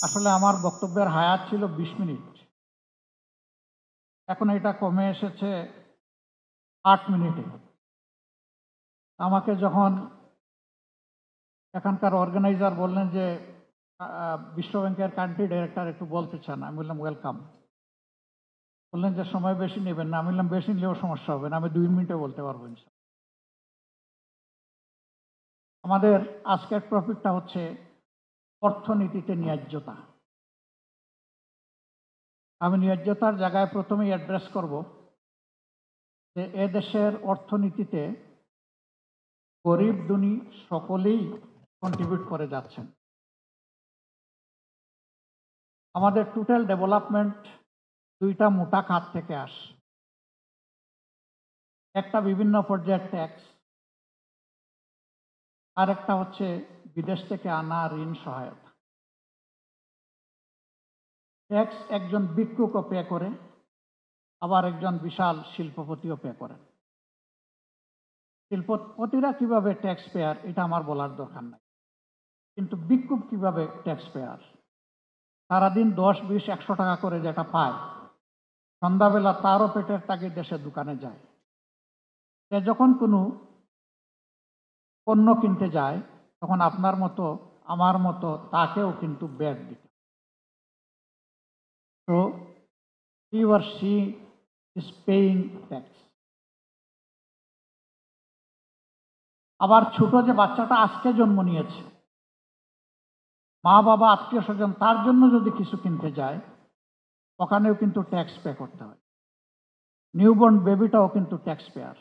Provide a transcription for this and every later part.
আসলে আমার বক্তব্যের হায়াত ছিল 20 মিনিট। এখন এটা কমে এসেছে 8 মিনিটে। আমাকে যখন এখানকার অর্গানাইজার বললেন যে বিশ্ব ব্যাংকের কান্ট্রি ডাইরেক্টর একটু বলতে চান, আমি বললাম ওয়েলকাম। বললেন যে সময় বেশি নেবেন না, আমি বললাম বেশি নিলেও সমস্যা হবে না, আমি 2 মিনিটে বলতে পারবো। আমাদের আজকের টপিকটা হচ্ছে অর্থনীতিতে ন্যায্যতা। আমি ন্যায্যতার জায়গায় প্রথমেই অ্যাড্রেস করব যে এদেশের অর্থনীতিতে গরিব ধনী সকলেই কন্ট্রিবিউট করে যাচ্ছেন। আমাদের টোটাল ডেভেলপমেন্ট দুইটা মোটা খাত থেকে আসে। একটা বিভিন্ন পর্যায়ের ট্যাক্স, আর একটা হচ্ছে বিদেশ থেকে আনা ঋণ সহায়তা। ট্যাক্স একজন ভিক্ষুকও পে করে, আবার একজন বিশাল শিল্পপতিও পে করেন। শিল্পপতিরা কিভাবে ট্যাক্স পেয়ার এটা আমার বলার দরকার নাই, কিন্তু ভিক্ষুক কিভাবে ট্যাক্স পেয়ার। সারাদিন 10, 20, 100 টাকা করে যেটা পায়, সন্ধ্যাবেলা তারও পেটের তাগিদ দেশের দোকানে যায়। সে যখন কোনো পণ্য কিনতে যায় তখন আপনার মতো আমার মতো তাকেও কিন্তু ব্যাট দিতে। তো he or she is paying tax. আবার ছোট যে বাচ্চাটা আজকে জন্ম নিয়েছে, মা বাবা আত্মীয় স্বজন তার জন্য যদি কিছু কিনতে যায়, ওখানেও কিন্তু ট্যাক্স পে করতে হয়। নিউবর্ন বেবিটাও কিন্তু ট্যাক্স পেয়ার।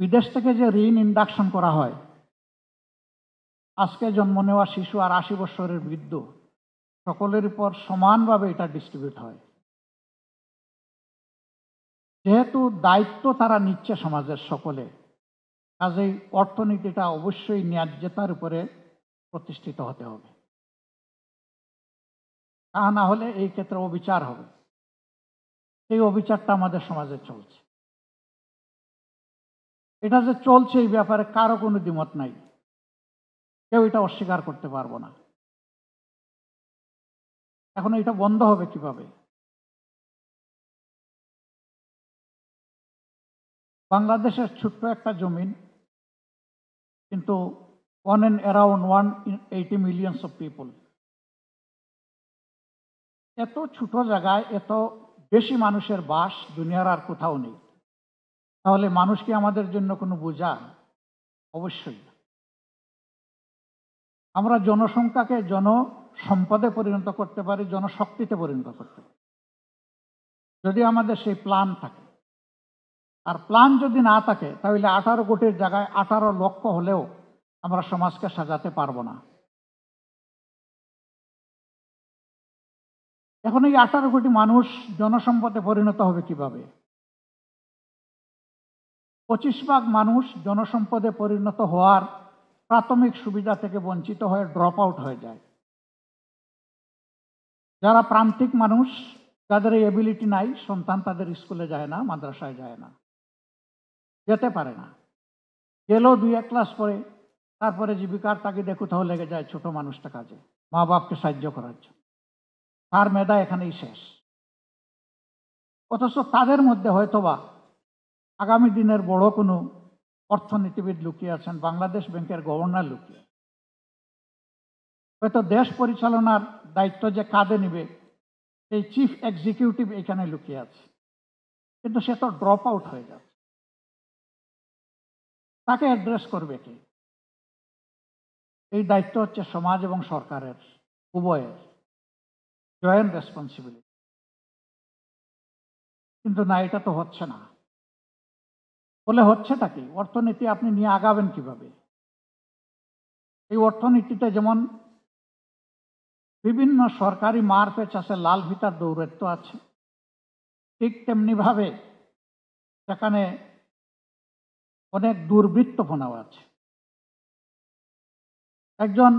বিদেশ থেকে যে ঋণ ইন্ডাকশন করা হয়, আজকে জন্ম নেওয়া শিশু আর 80 বছরের বৃদ্ধ সকলের উপর সমানভাবে এটা ডিস্ট্রিবিউট হয়। যেহেতু দায়িত্ব তারা নিচ্ছে সমাজের সকলে, কাজেই অর্থনীতিটা অবশ্যই ন্যায্যতার উপরে প্রতিষ্ঠিত হতে হবে। তা না হলে এই ক্ষেত্রে অবিচার হবে। এই অবিচারটা আমাদের সমাজে চলছে। এটা যে চলছে এই ব্যাপারে কারো কোনো দ্বিমত নাই, কেউ এটা অস্বীকার করতে পারবো না। এখন এটা বন্ধ হবে কিভাবে? বাংলাদেশের ছোট্ট একটা জমিন, কিন্তু on and around 180 million of people. এত ছোট জায়গায় এত বেশি মানুষের বাস দুনিয়ার আর কোথাও নেই। তাহলে মানুষ কি আমাদের জন্য কোনো বোঝা? অবশ্যই। আমরা জনসংখ্যাকে জনসম্পদে পরিণত করতে পারি, জনশক্তিতে পরিণত করতে পারি, যদি আমাদের সেই প্ল্যান থাকে। আর প্ল্যান যদি না থাকে তাহলে 18 কোটির জায়গায় 18 লক্ষ হলেও আমরা সমাজকে সাজাতে পারবো না। এখন এই 18 কোটি মানুষ জনসম্পদে পরিণত হবে কিভাবে? 25% মানুষ জনসম্পদে পরিণত হওয়ার প্রাথমিক সুবিধা থেকে বঞ্চিত হয়ে ড্রপ আউট হয়ে যায়। যারা প্রান্তিক মানুষ, যাদের এই এবিলিটি নাই, সন্তান তাদের স্কুলে যায় না, মাদ্রাসায় যায় না, যেতে পারে না। গেলেও 2-1 ক্লাস পরে তারপরে জীবিকার তাগিদে কোথাও লেগে যায় ছোট মানুষটা কাজে, মা বাপকে সাহায্য করার জন্য। তার মেধা এখানেই শেষ। অথচ তাদের মধ্যে হয়তোবা আগামী দিনের বড় কোনো অর্থনীতিবিদ লুকিয়ে আছেন, বাংলাদেশ ব্যাংকের গভর্নর লুকিয়ে। হয়তো দেশ পরিচালনার দায়িত্ব যে কাঁধে নিবে সেই চিফ এক্সিকিউটিভ এখানে লুকিয়ে আছে, কিন্তু সে তো ড্রপ আউট হয়ে যাচ্ছে। তাকে অ্যাড্রেস করবে কে? এই দায়িত্ব হচ্ছে সমাজ এবং সরকারের, উভয়ের জয়েন্ট রেসপন্সিবিলিটি। কিন্তু না, এটা তো হচ্ছে না। বলে হচ্ছেটা কি? অর্থনীতি আপনি নিয়ে আগাবেন কিভাবে? এই অর্থনীতিতে যেমন বিভিন্ন সরকারি মারপ্যাচ আছে, লাল ফিতার দৌরাত্ম্য আছে, ঠিক তেমনি ভাবে সেখানে অনেক দুর্বৃত্তপনাও আছে। একজন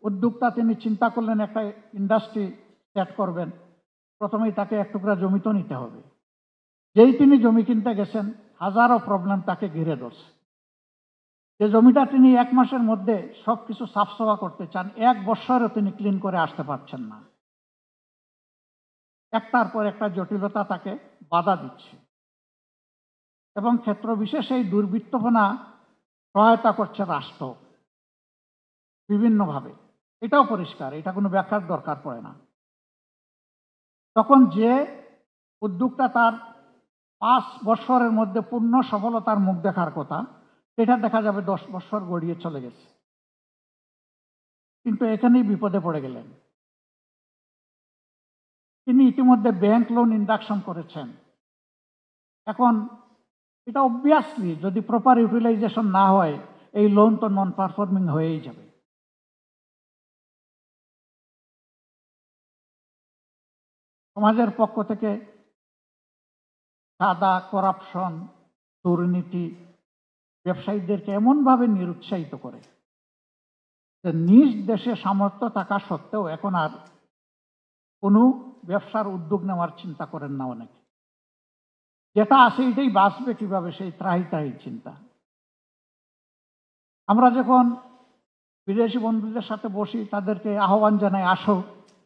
উদ্যোক্তা তিনি চিন্তা করলেন একটা ইন্ডাস্ট্রি সেট করবেন, প্রথমেই তাকে 1 টুকরা জমি তো নিতে হবে। যেই তিনি জমি কিনতে গেছেন, হাজারো প্রবলেম তাকে ঘিরে ধরছে। যে জমিটা তিনি 1 মাসের মধ্যে সবকিছু সাফসফা করতে চান, 1 বছরও তিনি ক্লিন করে আসতে পারছেন না। একটার পর একটা জটিলতা তাকে বাধা দিচ্ছে এবং ক্ষেত্র বিশেষে এই দুর্বৃত্তপনা সহায়তা করছে রাষ্ট্র বিভিন্নভাবে। এটাও পরিষ্কার, এটা কোনো ব্যাখ্যার দরকার পড়ে না। তখন যে উদ্যোগটা তার 5 বছরের মধ্যে পূর্ণ সফলতার মুখ দেখার কথা, সেটা দেখা যাবে 10 বছর গড়িয়ে চলে গেছে। কিন্তু এখানেই বিপদে পড়ে গেলেন। তিনি ইতিমধ্যে ব্যাংক লোন ইন্ডাকশন করেছেন। এখন এটা অবভিয়াসলি যদি প্রপার ইউটিলাইজেশন না হয়, এই লোন তো নন পারফর্মিং হয়েই যাবে। সমাজের পক্ষ থেকে সাদা, করাপশন, দুর্নীতি ব্যবসায়ীদেরকে এমনভাবে নিরুৎসাহিত করে যে নিজ দেশে সামর্থ্য থাকা সত্ত্বেও এখন আর কোনো ব্যবসার উদ্যোগ নেওয়ার চিন্তা করেন না অনেকে। যেটা আছে এটাই বাঁচবে কিভাবে, সেই ত্রাহি ত্রাহি চিন্তা। আমরা যখন বিদেশি বন্ধুদের সাথে বসি, তাদেরকে আহ্বান জানাই, আসো।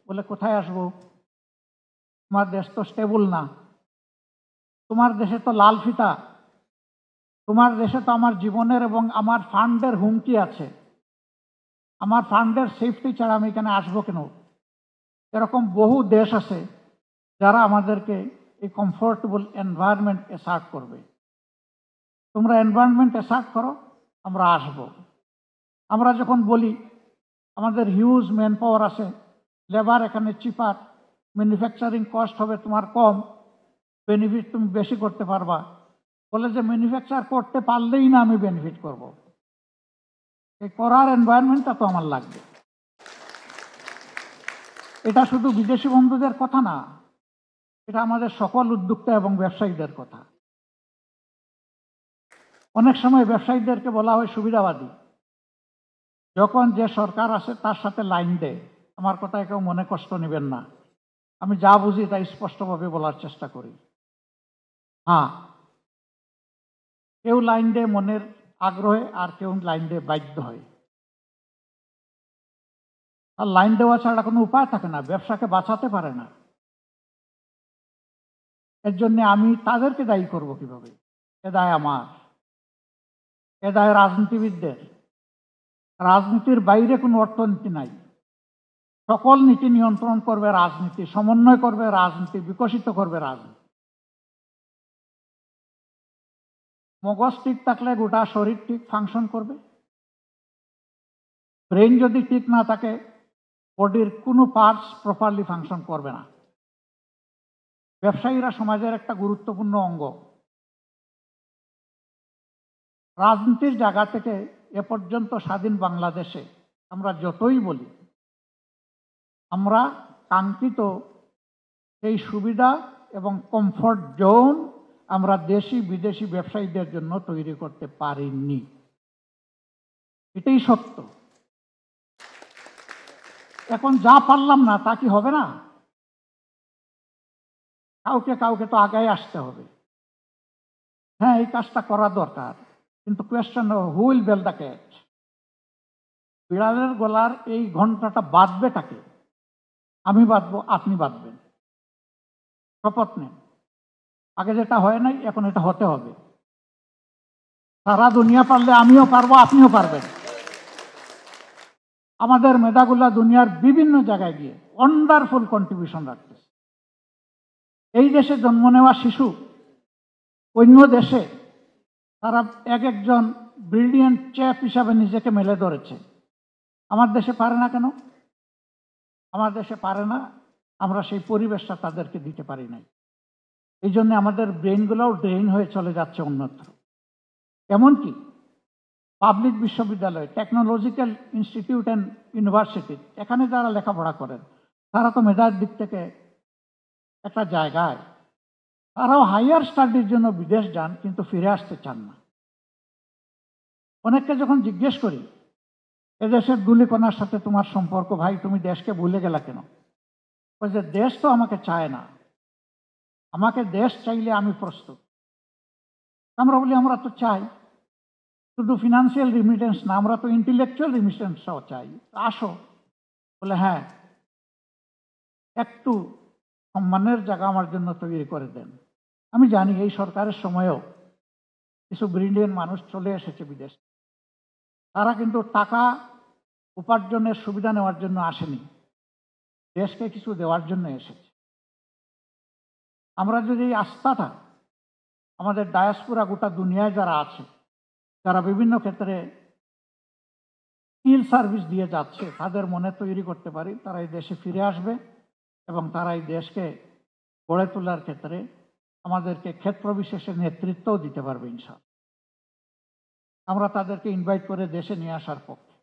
বলে কোথায় আসবো? তোমার দেশ তো স্টেবল না, তোমার দেশে তো লাল ফিতা, তোমার দেশে তো আমার জীবনের এবং আমার ফান্ডের হুমকি আছে, আমার ফান্ডের সেফটি ছাড়া আমি এখানে আসবো কেন? এরকম বহু দেশ আছে যারা আমাদেরকে এই কমফোর্টেবল এনভায়রনমেন্ট অ্যাসার্ট করবে। তোমরা এনভায়রনমেন্ট অ্যাসার্ট করো, আমরা আসবো। আমরা যখন বলি আমাদের হিউজ ম্যান পাওয়ার আছে, লেবার এখানে চিপার, ম্যানুফ্যাকচারিং কস্ট হবে তোমার কম, বেনিফিট তুমি বেশি করতে পারবা, বলে যে ম্যানুফ্যাকচার করতে পারলেই না আমি বেনিফিট করব। এই করার এনভায়রনমেন্টটা তো আমার লাগবে। এটা শুধু বিদেশি বন্ধুদের কথা না, এটা আমাদের সকল উদ্যোক্তা এবং ব্যবসায়ীদের কথা। অনেক সময় ব্যবসায়ীদেরকে বলা হয় সুবিধাবাদী। যখন যে সরকার আসে তার সাথে লাইন দেয়, আমার কথায় কেউ মনে কষ্ট নেবেন না, আমি যা বুঝি তাই স্পষ্টভাবে বলার চেষ্টা করি। হ্যাঁ, কেউ লাইন দেয় মনের আগ্রহে, আর কেউ লাইন দেয় বাধ্য হয়। আর লাইন দেওয়া ছাড়া কোনো উপায় থাকে না, ব্যবসাকে বাঁচাতে পারে না। এর জন্য আমি তাদেরকে দায়ী করব কিভাবে? এ দায় আমার, এ দায় রাজনীতিবিদদের। রাজনীতির বাইরে কোনো অর্থনীতি নাই। সকল নীতি নিয়ন্ত্রণ করবে রাজনীতি, সমন্বয় করবে রাজনীতি, বিকশিত করবে রাজনীতি। মগজ ঠিক থাকলে গোটা শরীর ঠিক ফাংশন করবে। ব্রেন যদি ঠিক না থাকে, বডির কোনো পার্টস প্রপারলি ফাংশন করবে না। ব্যবসায়ীরা সমাজের একটা গুরুত্বপূর্ণ অঙ্গ। রাজনীতির জায়গা থেকে এ পর্যন্ত স্বাধীন বাংলাদেশে আমরা যতই বলি, আমরা কাঙ্ক্ষিত এই সুবিধা এবং কমফোর্ট জোন আমরা দেশি বিদেশি ব্যবসায়ীদের জন্য তৈরি করতে পারিনি। এটাই সত্য। এখন যা পারলাম না তা কি হবে না? কাউকে কাউকে তো আগায় আসতে হবে। হ্যাঁ, এই কাজটা করা দরকার, কিন্তু question who will bell the cat? বিড়ালের গলার এই ঘন্টাটা বাঁধবেটাকে? আমি বাঁধবো, আপনি বাঁধবেন। শপথ নেন। আগে যেটা হয় নাই, এখন এটা হতে হবে। সারা দুনিয়া পারলে আমিও পারবো, আপনিও পারবেন। আমাদের মেধাগুলা দুনিয়ার বিভিন্ন জায়গায় গিয়ে ওয়ান্ডারফুল কন্ট্রিবিউশন রাখতেছে। এই দেশে জন্ম নেওয়া শিশু অন্য দেশে তারা এক একজন ব্রিলিয়েন্ট চ্যাপ হিসাবে নিজেকে মেলে ধরেছে। আমার দেশে পারে না কেন? আমার দেশে পারে না, আমরা সেই পরিবেশটা তাদেরকে দিতে পারি নাই। এই জন্য আমাদের ব্রেনগুলোও ড্রেন হয়ে চলে যাচ্ছে অন্যত্র। এমনকি পাবলিক বিশ্ববিদ্যালয়, টেকনোলজিক্যাল ইনস্টিটিউট অ্যান্ড ইউনিভার্সিটি, এখানে যারা লেখাপড়া করেন তারা তো মেধার দিক থেকে একটা জায়গায়, তারাও হাইয়ার স্টাডির জন্য বিদেশ যান, কিন্তু ফিরে আসতে চান না। অনেককে যখন জিজ্ঞেস করি এদেশের ধূলিকণার সাথে তোমার সম্পর্ক, ভাই তুমি দেশকে ভুলে গেলা কেন? ওই যে দেশ তো আমাকে চায় না, আমাকে দেশ চাইলে আমি প্রস্তুত। আমরা বলি আমরা তো চাই, শুধু ফিনান্সিয়াল রিমিটেন্স না, আমরা তো ইন্টেলেকচুয়াল রিমিটেন্সটাও চাই। আসো, বলে হ্যাঁ, একটু সম্মানের জায়গা আমার জন্য তৈরি করে দেন। আমি জানি এই সরকারের সময়েও কিছু ব্রিলিয়েন্ট মানুষ চলে এসেছে বিদেশ। তারা কিন্তু টাকা উপার্জনের সুবিধা নেওয়ার জন্য আসেনি, দেশকে কিছু দেওয়ার জন্য এসেছে। আমরা যদি এই আস্থাটা আমাদের ডায়াসপোরা গোটা দুনিয়ায় যারা আছে, যারা বিভিন্ন ক্ষেত্রে স্কিল সার্ভিস দিয়ে যাচ্ছে, তাদের মনে তৈরি করতে পারি, তারা এই দেশে ফিরে আসবে এবং তারা এই দেশকে গড়ে তোলার ক্ষেত্রে আমাদেরকে ক্ষেত্র বিশেষে নেতৃত্বও দিতে পারবে ইনশাআল্লাহ। আমরা তাদেরকে ইনভাইট করে দেশে নিয়ে আসার পক্ষে।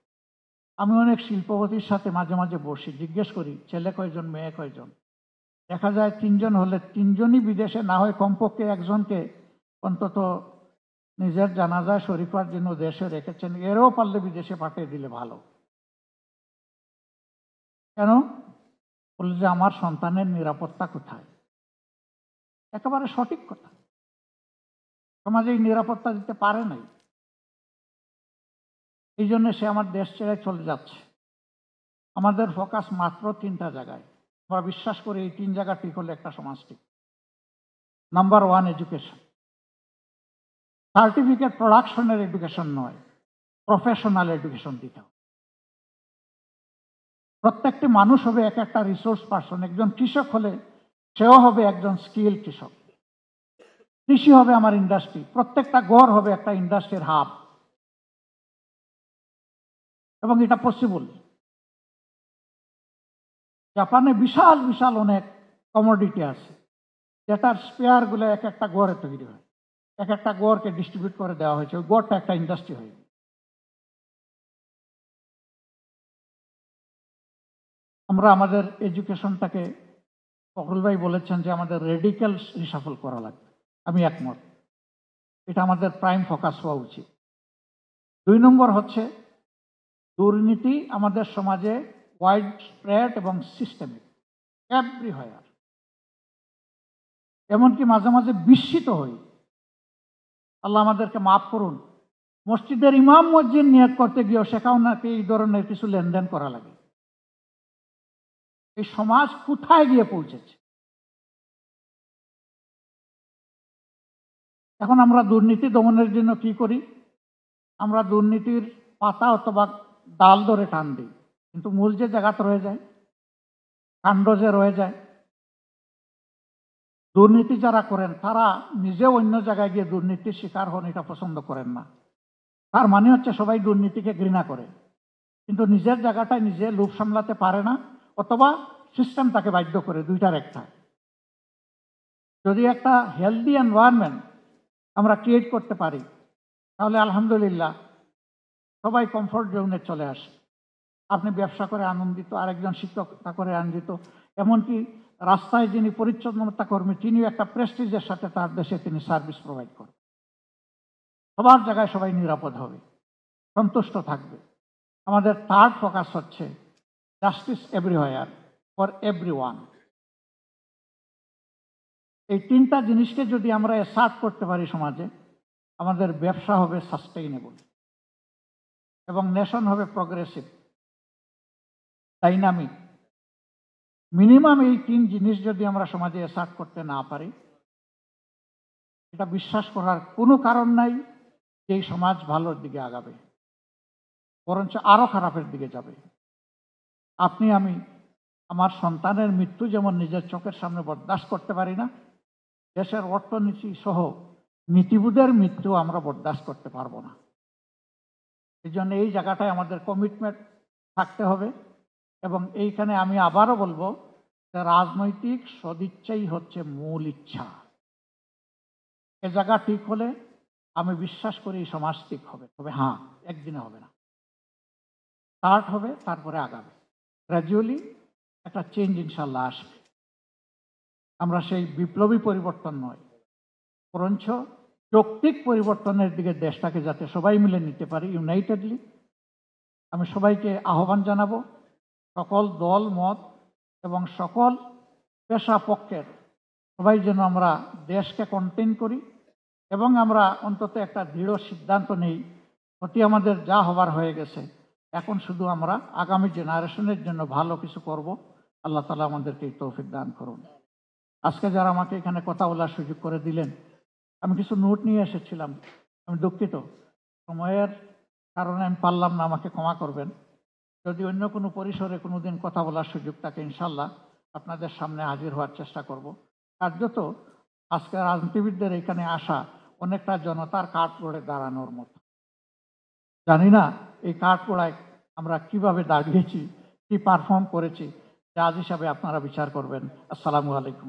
আমি অনেক শিল্পপতির সাথে মাঝে মাঝে বসি, জিজ্ঞেস করি ছেলে কয়জন, মেয়ে কয়জন। দেখা যায় 3 জন হলে 3 জনই বিদেশে, না হয় কমপক্ষে একজনকে অন্তত নিজের জানাজায় শরীক হওয়ার জন্য দেশে রেখেছেন, এরও পারলে বিদেশে পাঠিয়ে দিলে ভালো। কেন? বলে যে আমার সন্তানের নিরাপত্তা কোথায়। একেবারে সঠিক কথা। সমাজে এই নিরাপত্তা দিতে পারে নাই, এই জন্য সে আমার দেশ ছেড়ে চলে যাচ্ছে। আমাদের ফোকাস মাত্র 3টা জায়গায়। আমরা বিশ্বাস করি এই 3 জায়গা ঠিক হলে একটা সমাজ ঠিক। Number 1, education. সার্টিফিকেট প্রোডাকশনের এডুকেশন নয়, প্রফেশনাল এডুকেশন দিতে হবে। প্রত্যেকটি মানুষ হবে এক একটা রিসোর্স পার্সন। একজন কৃষক হলে সেও হবে একজন স্কিল কৃষক। কৃষি হবে আমার ইন্ডাস্ট্রি, প্রত্যেকটা গড় হবে একটা ইন্ডাস্ট্রির হাব, এবং এটা পসিবল। জাপানে বিশাল বিশাল অনেক কমোডিটি আছে, যেটার স্পেয়ার গুলো এক একটা গড়ে তৈরি হয়, এক একটা গড়কে ডিস্ট্রিবিউট করে দেওয়া হয়েছে, ওই গড়টা একটা ইন্ডাস্ট্রি হয়ে। আমরা আমাদের এডুকেশনটাকে, ফখরুল ভাই বলেছেন যে আমাদের রেডিক্যাল রিসাফল করা লাগবে, আমি একমত। এটা আমাদের প্রাইম ফোকাস হওয়া উচিত। 2 নম্বর হচ্ছে দুর্নীতি আমাদের সমাজে ওয়াইড স্প্রেড এবং সিস্টেমিক, এভরিহোয়ার। এমনকি মাঝে মাঝে বিস্মিত হই, আল্লাহ আমাদেরকে মাফ করুন, মসজিদের ইমাম মসজিদ নিয়োগ করতে গিয়েও সেখানেও নাকি এই ধরনের কিছু লেনদেন করা লাগে। এই সমাজ কোথায় গিয়ে পৌঁছেছে? এখন আমরা দুর্নীতি দমনের জন্য কি করি? আমরা দুর্নীতির পাতা অথবা ডাল ধরে টান দিই, কিন্তু মূল যে জায়গাটা রয়ে যায়, কাণ্ড যে রয়ে যায়। দুর্নীতি যারা করেন তারা নিজে অন্য জায়গায় গিয়ে দুর্নীতির শিকার হন, এটা পছন্দ করেন না। তার মানে হচ্ছে সবাই দুর্নীতিকে ঘৃণা করে, কিন্তু নিজের জায়গাটায় নিজে লোভ সামলাতে পারে না, অথবা সিস্টেম তাকে বাধ্য করে, দুইটার একটা। যদি একটা হেলদি এনভায়রনমেন্ট আমরা ক্রিয়েট করতে পারি, তাহলে আলহামদুলিল্লাহ সবাই কমফোর্ট জোনে চলে আসে। আপনি ব্যবসা করে আনন্দিত, আরেকজন শিক্ষকতা করে আনন্দিত, এমনকি রাস্তায় যিনি পরিচ্ছন্নতা কর্মী তিনিও একটা প্রেস্টিজের সাথে তার দেশে তিনি সার্ভিস প্রোভাইড করেন। সবার জায়গায় সবাই নিরাপদ হবে, সন্তুষ্ট থাকবে। আমাদের থার্ড ফোকাস হচ্ছে জাস্টিস এভরিহোয়ার ফর এভরিওয়ান। এই 3টা জিনিসকে যদি আমরা অ্যাসার্ট করতে পারি সমাজে, আমাদের ব্যবসা হবে সাস্টেইনেবল এবং নেশন হবে প্রগ্রেসিভ, ডাইনামিক। মিনিমাম এই 3 জিনিস যদি আমরা সমাজে অ্যাসার্ট করতে না পারি, এটা বিশ্বাস করার কোনো কারণ নাই যে এই সমাজ ভালোর দিকে আগাবে, বরঞ্চ আরো খারাপের দিকে যাবে। আপনি আমি আমার সন্তানের মৃত্যু যেমন নিজের চোখের সামনে বরদাস্ত করতে পারি না, দেশের অর্থনীতি সহ নীতিবোধের মৃত্যু আমরা বরদাস্ত করতে পারবো না। এই জন্য এই জায়গাটায় আমাদের কমিটমেন্ট থাকতে হবে। এবং এইখানে আমি আবারও বলবো যে রাজনৈতিক সদিচ্ছাই হচ্ছে মূল ইচ্ছা। এ জায়গা ঠিক হলে আমি বিশ্বাস করি সমাজ ঠিক হবে। তবে হ্যাঁ, একদিনে হবে না, স্টার্ট হবে, তারপরে আগাবে, গ্র্যাজুয়ালি একটা চেঞ্জ ইনশাল্লাহ আসবে। আমরা সেই বিপ্লবী পরিবর্তন নয়, বরঞ্চ যৌক্তিক পরিবর্তনের দিকে দেশটাকে যাতে সবাই মিলে নিতে পারি ইউনাইটেডলি। আমি সবাইকে আহ্বান জানাবো, সকল দল মত এবং সকল পেশা পক্ষের সবাই যেন আমরা দেশকে কন্টেইন করি এবং আমরা অন্তত একটা দৃঢ় সিদ্ধান্ত নেই অতি আমাদের যা হবার হয়ে গেছে, এখন শুধু আমরা আগামী জেনারেশনের জন্য ভালো কিছু করব। আল্লাহ তাআলা আমাদেরকে এই তৌফিক দান করুন। আজকে যারা আমাকে এখানে কথা বলার সুযোগ করে দিলেন, আমি কিছু নোট নিয়ে এসেছিলাম, আমি দুঃখিত, সময়ের কারণে আমি পারলাম না, আমাকে ক্ষমা করবেন। যদি অন্য কোনো পরিসরে কোনোদিন কথা বলার সুযোগ থাকে, ইনশাল্লাহ আপনাদের সামনে হাজির হওয়ার চেষ্টা করব। কার্যত আজকে রাজনীতিবিদদের এখানে আসা অনেকটা জনতার কাঠগড়ে দাঁড়ানোর মতো। জানি না এই কাঠগড়ায় আমরা কিভাবে দাঁড়িয়েছি, কি পারফর্ম করেছি, আজ হিসাবে আপনারা বিচার করবেন। আসসালামু আলাইকুম।